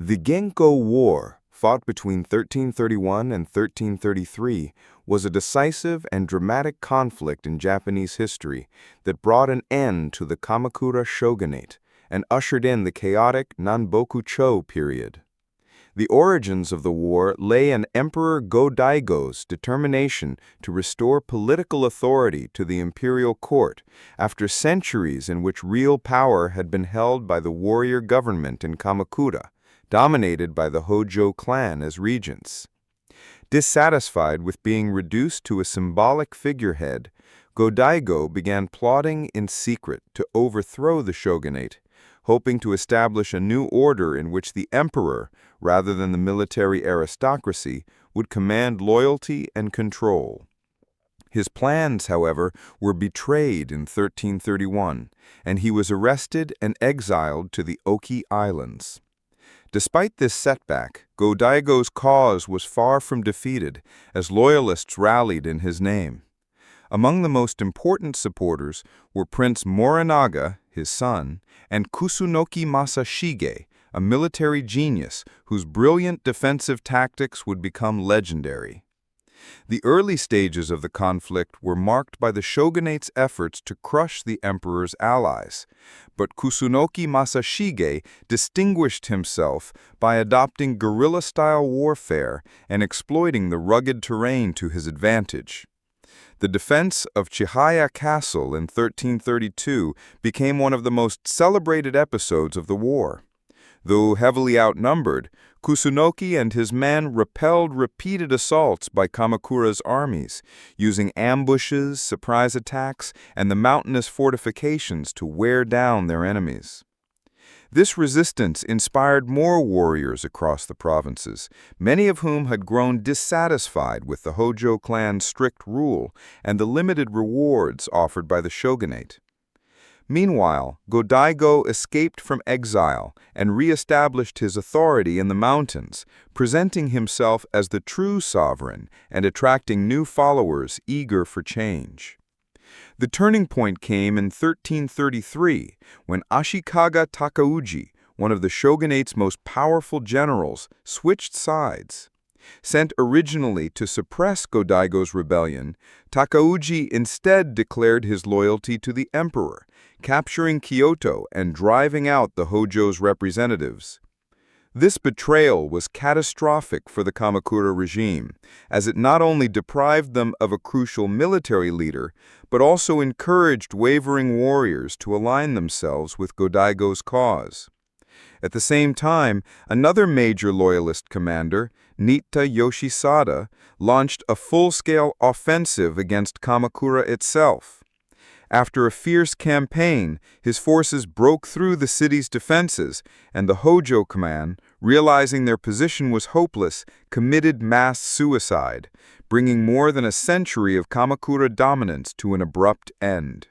The Genkō War, fought between 1331 and 1333, was a decisive and dramatic conflict in Japanese history that brought an end to the Kamakura Shogunate and ushered in the chaotic Nanboku-chō period. The origins of the war lay in Emperor Go-Daigo's determination to restore political authority to the imperial court after centuries in which real power had been held by the warrior government in Kamakura, dominated by the Hōjō clan as regents. Dissatisfied with being reduced to a symbolic figurehead, Go-Daigo began plotting in secret to overthrow the shogunate, hoping to establish a new order in which the emperor, rather than the military aristocracy, would command loyalty and control. His plans, however, were betrayed in 1331, and he was arrested and exiled to the Oki Islands. Despite this setback, Go-Daigo's cause was far from defeated, as loyalists rallied in his name. Among the most important supporters were Prince Morinaga, his son, and Kusunoki Masashige, a military genius whose brilliant defensive tactics would become legendary. The early stages of the conflict were marked by the shogunate's efforts to crush the emperor's allies, but Kusunoki Masashige distinguished himself by adopting guerrilla-style warfare and exploiting the rugged terrain to his advantage. The defense of Chihaya Castle in 1332 became one of the most celebrated episodes of the war. Though heavily outnumbered, Kusunoki and his men repelled repeated assaults by Kamakura's armies, using ambushes, surprise attacks, and the mountainous fortifications to wear down their enemies. This resistance inspired more warriors across the provinces, many of whom had grown dissatisfied with the Hōjō clan's strict rule and the limited rewards offered by the shogunate. Meanwhile, Go-Daigo escaped from exile and re-established his authority in the mountains, presenting himself as the true sovereign and attracting new followers eager for change. The turning point came in 1333, when Ashikaga Takauji, one of the shogunate's most powerful generals, switched sides. Sent originally to suppress Go-Daigo's rebellion, Takauji instead declared his loyalty to the emperor, capturing Kyoto and driving out the Hōjō's representatives. This betrayal was catastrophic for the Kamakura regime, as it not only deprived them of a crucial military leader, but also encouraged wavering warriors to align themselves with Go-Daigo's cause. At the same time, another major loyalist commander, Nitta Yoshisada, launched a full-scale offensive against Kamakura itself. After a fierce campaign, his forces broke through the city's defenses, and the Hōjō clan, realizing their position was hopeless, committed mass suicide, bringing more than a century of Kamakura dominance to an abrupt end.